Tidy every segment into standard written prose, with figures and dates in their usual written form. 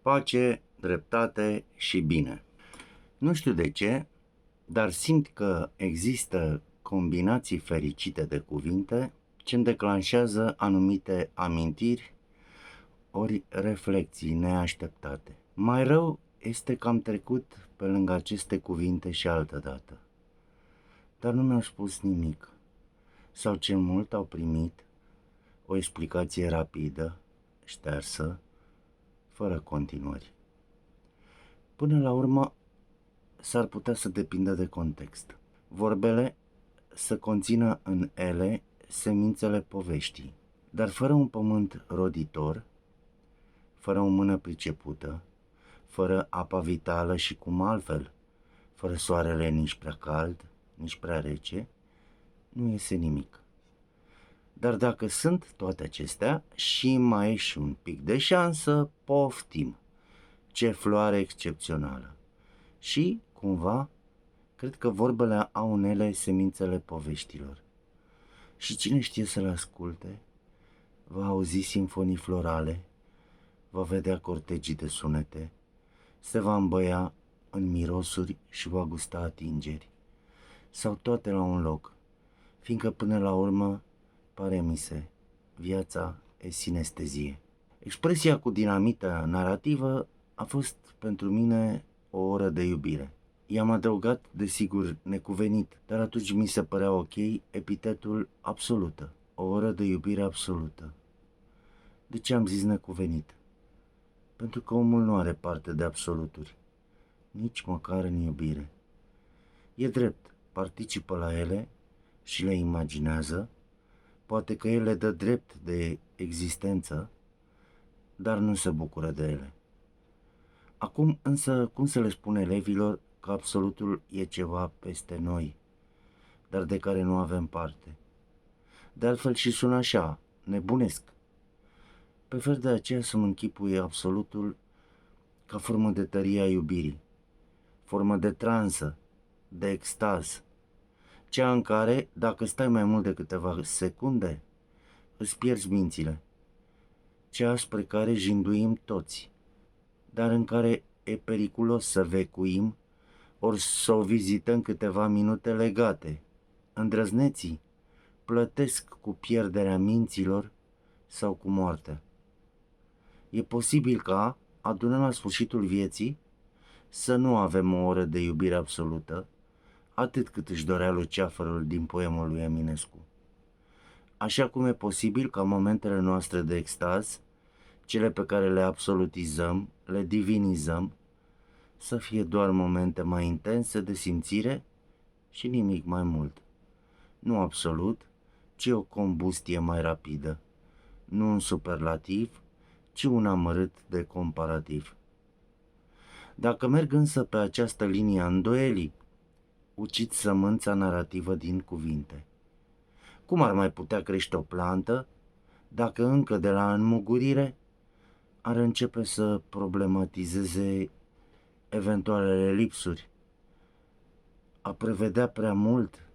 pace, dreptate și bine. Nu știu de ce, dar simt că există combinații fericite de cuvinte ce îmi declanșează anumite amintiri ori reflexii neașteptate. Mai rău este că am trecut pe lângă aceste cuvinte și altădată, dar nu mi-au spus nimic sau cel mult au primit o explicație rapidă, ștearsă, fără continuări. Până la urmă, s-ar putea să depindă de context. Vorbele să conțină în ele semințele poveștii, dar fără un pământ roditor, fără o mână pricepută, fără apa vitală și cum altfel, fără soarele nici prea cald, nici prea rece, nu iese nimic. Dar dacă sunt toate acestea și mai e și un pic de șansă, poftim! Ce floare excepțională! Și, cumva, cred că vorbele au în ele semințele poveștilor. Și cine știe să le asculte, va auzi simfonii florale, va vedea cortegii de sunete, se va îmbăia în mirosuri și va gusta atingeri, sau toate la un loc, fiindcă până la urmă, pare mi se, viața e sinestezie. Expresia cu dinamită narrativă a fost pentru mine o oră de iubire. I-am adăugat, desigur, necuvenit, dar atunci mi se părea ok epitetul absolută, o oră de iubire absolută. De ce am zis necuvenit? Pentru că omul nu are parte de absoluturi, nici măcar în iubire. E drept, participă la ele și le imaginează, poate că el le dă drept de existență, dar nu se bucură de ele. Acum însă, cum să le spun elevilor că absolutul e ceva peste noi, dar de care nu avem parte? De altfel și sună așa, nebunesc. Prefer de aceea să-mi închipui absolutul ca formă de tărie a iubirii, formă de transă, de extaz, cea în care, dacă stai mai mult de câteva secunde, îți pierzi mințile, cea spre care jinduim toți, dar în care e periculos să vecuim ori să o vizităm câteva minute legate. Îndrăzneții plătesc cu pierderea minților sau cu moartea. E posibil ca, adunând la sfârșitul vieții, să nu avem o oră de iubire absolută, atât cât își dorea Luceafărul din poemul lui Eminescu. Așa cum e posibil ca momentele noastre de extaz, cele pe care le absolutizăm, le divinizăm, să fie doar momente mai intense de simțire și nimic mai mult. Nu absolut, ci o combustie mai rapidă. Nu un superlativ, ci un amărât de comparativ. Dacă merg însă pe această linie a îndoielii, ucid sămânța narrativă din cuvinte. Cum ar mai putea crește o plantă dacă încă de la înmugurire ar începe să problematizeze eventualele lipsuri? A prevedea prea mult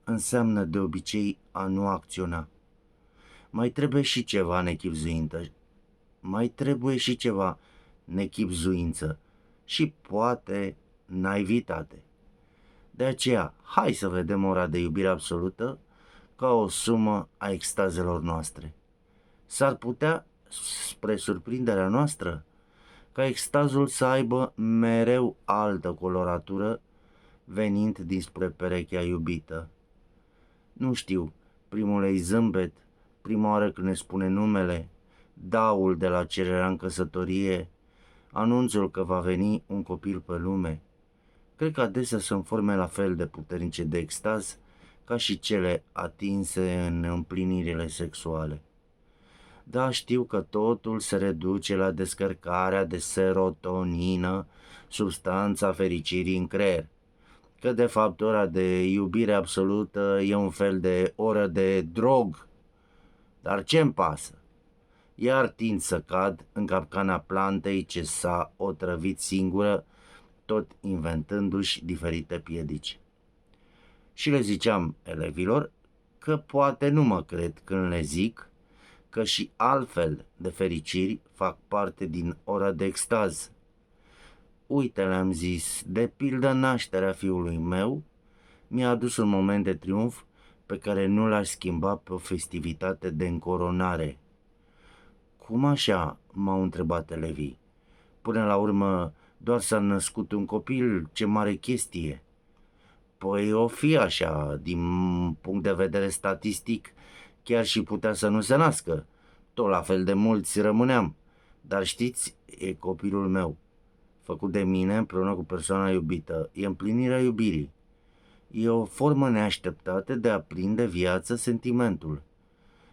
înseamnă de obicei a nu acționa. Mai trebuie și ceva nechipzuință și poate naivitate. De aceea, hai să vedem ora de iubire absolută ca o sumă a extazelor noastre. S-ar putea, spre surprinderea noastră, ca extazul să aibă mereu altă coloratură venind dinspre perechea iubită. Nu știu, primul ei zâmbet, prima oară când ne spune numele, daul de la cererea în căsătorie, anunțul că va veni un copil pe lume. Cred că adesea sunt forme la fel de puternice de extaz ca și cele atinse în împlinirile sexuale. Da, știu că totul se reduce la descărcarea de serotonină, substanța fericirii în creier, că de fapt ora de iubire absolută e un fel de oră de drog. Dar ce-mi pasă? Iar tind să cad în capcana plantei ce s-a otrăvit singură, tot inventându-și diferite piedici. Și le ziceam elevilor că poate nu mă cred când le zic că și altfel de fericiri fac parte din ora de extaz. Uite, le-am zis, de pildă nașterea fiului meu mi-a adus un moment de triumf pe care nu l-aș schimba pe o festivitate de încoronare. Cum așa? M-au întrebat elevii. Până la urmă, doar s-a născut un copil, ce mare chestie. Păi o fi așa, din punct de vedere statistic, chiar și putea să nu se nască. Tot la fel de mulți rămâneam. Dar știți, e copilul meu, făcut de mine împreună cu persoana iubită. E împlinirea iubirii. E o formă neașteptată de a prinde viață sentimentul.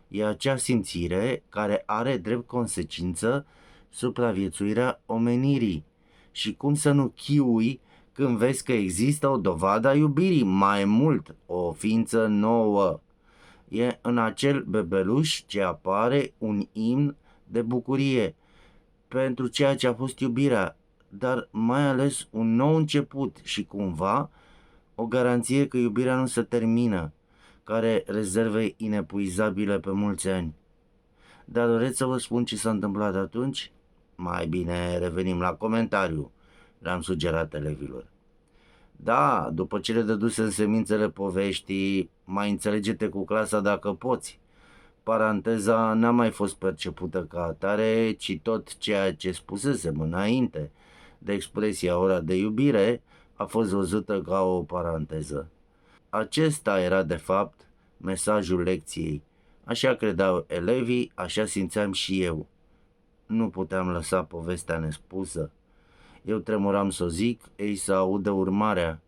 E acea simțire care are drept consecință supraviețuirea omenirii. Și cum să nu chiui când vezi că există o dovadă a iubirii, mai mult, o ființă nouă. E în acel bebeluș ce apare un imn de bucurie pentru ceea ce a fost iubirea, dar mai ales un nou început și cumva o garanție că iubirea nu se termină, care rezerve inepuizabile pe mulți ani. Dar doreți să vă spun ce s-a întâmplat atunci? Mai bine revenim la comentariu, le-am sugerat elevilor. Da, după cele dăduse în semințele poveștii, mai înțelege-te cu clasa dacă poți. Paranteza n-a mai fost percepută ca atare, ci tot ceea ce spusesem înainte de expresia ora de iubire a fost văzută ca o paranteză. Acesta era de fapt mesajul lecției. Așa credeau elevii, așa simțeam și eu. Nu puteam lăsa povestea nespusă. Eu tremuram să o zic, ei să audă urmarea.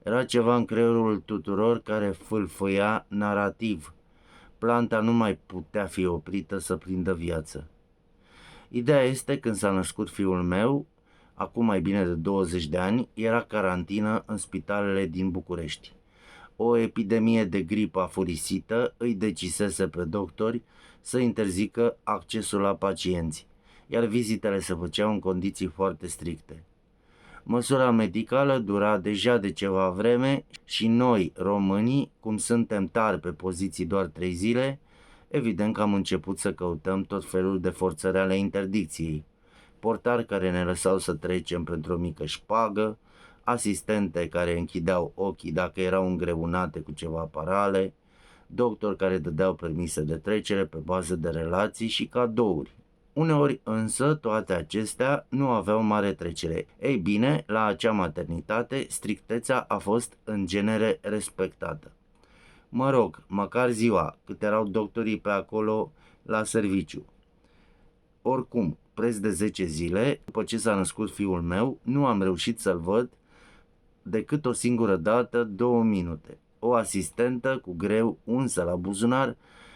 Era ceva în creierul tuturor care fâlfâia narativ. Planta nu mai putea fi oprită să prindă viață. Ideea este, când s-a născut fiul meu, acum mai bine de 20 de ani, era carantină în spitalele din București. O epidemie de gripă afurisită îi decisese pe doctori să interzică accesul la pacienți, iar vizitele se făceau în condiții foarte stricte. Măsura medicală dura deja de ceva vreme și noi, românii, cum suntem tari pe poziții doar 3 zile, evident că am început să căutăm tot felul de forțări ale interdicției. Portari care ne lăsau să trecem pentru o mică șpagă, asistente care închideau ochii dacă erau îngreunate cu ceva parale, doctori care dădeau permise de trecere pe bază de relații și cadouri. Uneori însă toate acestea nu aveau mare trecere. Ei bine, la acea maternitate strictețea a fost în genere respectată. Mă rog, măcar ziua, cât erau doctorii pe acolo la serviciu. Oricum, preț de 10 zile, după ce s-a născut fiul meu, nu am reușit să-l văd decât o singură dată, 2 minute. O asistentă, cu greu unsă la buzunar,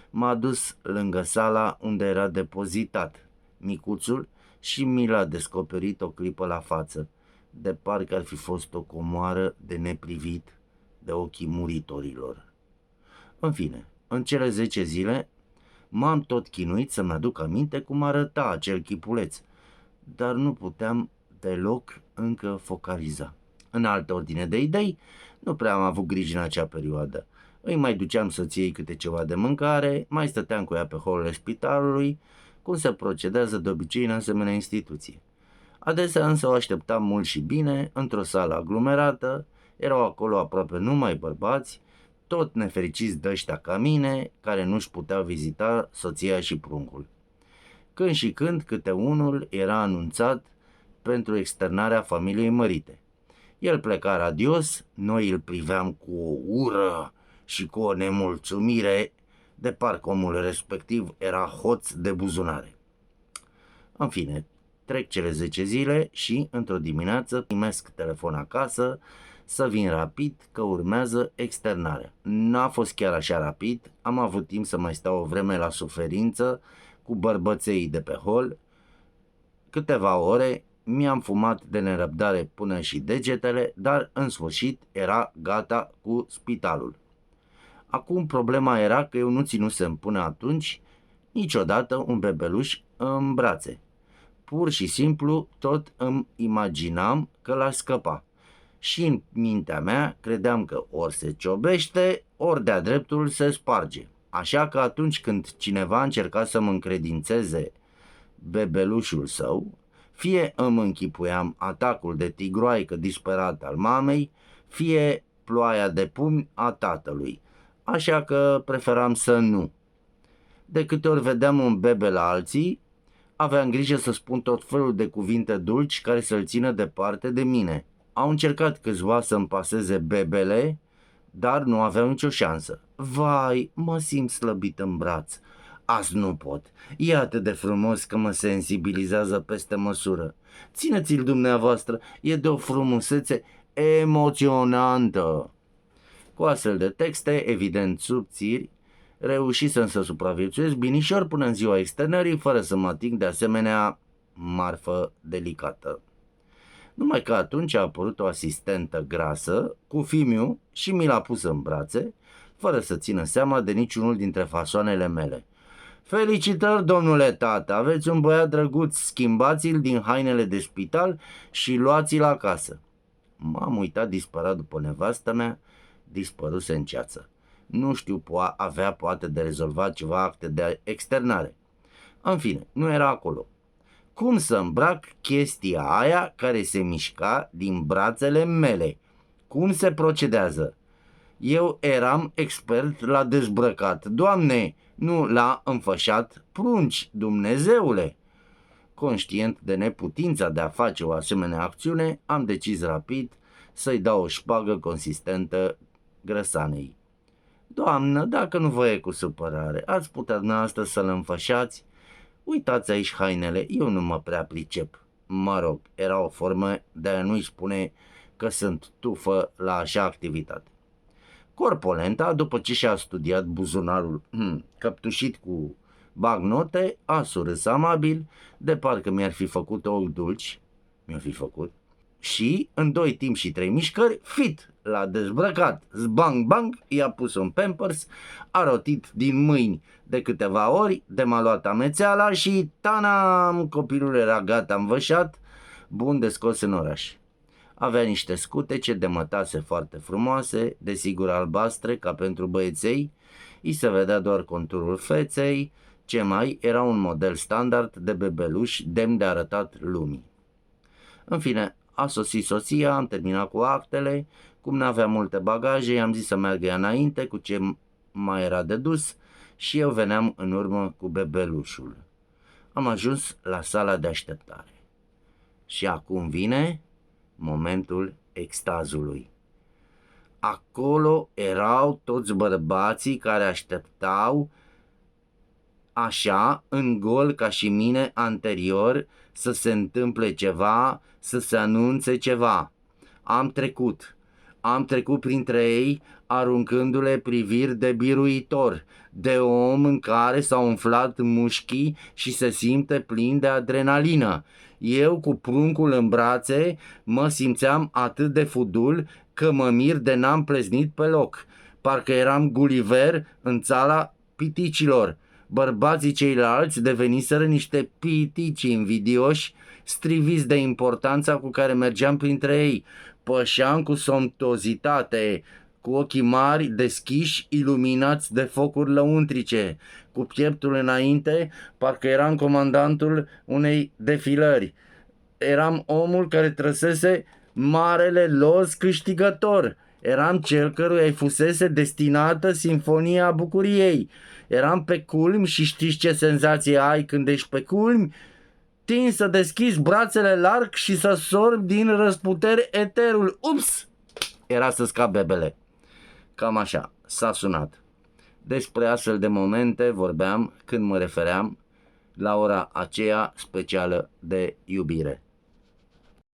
m-a dus lângă sala unde era depozitat micuțul și mi l-a descoperit o clipă la față, de parcă ar fi fost o comoară de neprivit de ochii muritorilor. În fine, în cele 10 zile m-am tot chinuit să-mi aduc aminte cum arăta acel chipuleț, dar nu puteam deloc încă focaliza. În altă ordine de idei, nu prea am avut grijă în acea perioadă. Îi mai duceam soției câte ceva de mâncare, mai stăteam cu ea pe holul spitalului, cum se procedează de obicei în asemenea instituție. Adesea însă o așteptam mult și bine, într-o sală aglomerată, erau acolo aproape numai bărbați, tot nefericiți de ăștia ca mine, care nu-și puteau vizita soția și pruncul. Când și când câte unul era anunțat pentru externarea familiei mărite. El pleca radios, noi îl priveam cu o ură și cu o nemulțumire, de parcă omul respectiv era hoț de buzunare. În fine, trec cele 10 zile și, într-o dimineață, primesc telefon acasă să vin rapid că urmează externarea. N-a fost chiar așa rapid, am avut timp să mai stau o vreme la suferință cu bărbăței de pe hol. Câteva ore mi-am fumat de nerăbdare până și degetele, dar în sfârșit era gata cu spitalul. Acum problema era că eu nu ținusem până atunci niciodată un bebeluș în brațe. Pur și simplu tot îmi imaginam că l-aș scăpa. Și în mintea mea credeam că ori se ciobește, ori de-a dreptul se sparge. Așa că atunci când cineva încerca să mă încredințeze bebelușul său, fie îmi închipuiam atacul de tigroaică disperat al mamei, fie ploaia de pumni a tatălui, așa că preferam să nu. De câte ori vedeam un bebe la alții, aveam grijă să spun tot felul de cuvinte dulci care să-l țină departe de mine. Au încercat câțiva să-mi paseze bebele, dar nu aveau nicio șansă. Vai, mă simt slăbit în braț. Azi nu pot. E atât de frumos că mă sensibilizează peste măsură. Țineți-l dumneavoastră, e de o frumusețe emoționantă. Cu astfel de texte, evident subțiri, reușisem să supraviețuiesc binișor până în ziua externării, fără să mă ating de asemenea marfă delicată. Numai că atunci a apărut o asistentă grasă cu Fimiu și mi l-a pus în brațe, fără să țină seama de niciunul dintre fasoanele mele. Felicitări, domnule tată, aveți un băiat drăguț, schimbați-l din hainele de spital și luați-l acasă. M-am uitat disperat după nevastă mea, dispăruse în ceață. Nu știu, avea poate de rezolvat ceva acte de externare. În fine, nu era acolo. Cum să îmbrac chestia aia care se mișca din brațele mele? Cum se procedează? Eu eram expert la dezbrăcat. Doamne, nu la înfășat prunci, Dumnezeule! Conștient de neputința de a face o asemenea acțiune, am decis rapid să-i dau o șpagă consistentă grăsanei. Doamnă, dacă nu vă e cu supărare, ați putea dumneavoastră să-l înfășați? Uitați aici hainele, eu nu mă prea pricep. Mă rog, era o formă de a nu-i spune că sunt tufă la așa activitate. Corpolenta, după ce și-a studiat buzunarul căptușit cu bagnote, a surâs amabil, de parcă mi-ar fi făcut ochi dulci, și, în 2 timp și 3 mișcări, fit, l-a dezbrăcat, zbang bang, i-a pus un Pampers, a rotit din mâini de câteva ori, de m-a luat amețeala și tanam, copilul era gata învășat, bun de scos în oraș. Avea niște scutece de mătase foarte frumoase, desigur albastre ca pentru băieței, îi se vedea doar conturul feței, ce mai era un model standard de bebeluș demn de arătat lumii. În fine, a sosit soția, am terminat cu actele, cum n-avea multe bagaje, i-am zis să meargă ea înainte cu ce mai era de dus și eu veneam în urmă cu bebelușul. Am ajuns la sala de așteptare. Și acum vine momentul extazului. Acolo erau toți bărbații care așteptau așa, în gol ca și mine anterior, să se întâmple ceva, să se anunțe ceva. Am trecut printre ei, aruncându-le priviri de biruitor, de om în care s-au umflat mușchii și se simte plin de adrenalină. Eu, cu pruncul în brațe, mă simțeam atât de fudul că mă mir de n-am pleznit pe loc. Parcă eram Gulliver în țara piticilor. Bărbații ceilalți deveniseră niște pitici invidioși, striviți de importanța cu care mergeam printre ei. Pășeam cu somptuozitate, cu ochii mari, deschiși, iluminați de focuri lăuntrice, cu pieptul înainte, parcă eram comandantul unei defilări. Eram omul care trăsese marele los câștigător. Eram cel căruia îi fusese destinată Sinfonia Bucuriei. Eram pe culmi și știți ce senzație ai când ești pe culmi? Tin să deschizi brațele larg și să sorbi din răsputeri eterul. Ups! Era să scap bebele. Cam așa, s-a sunat. Despre astfel de momente vorbeam când mă refeream la ora aceea specială de iubire.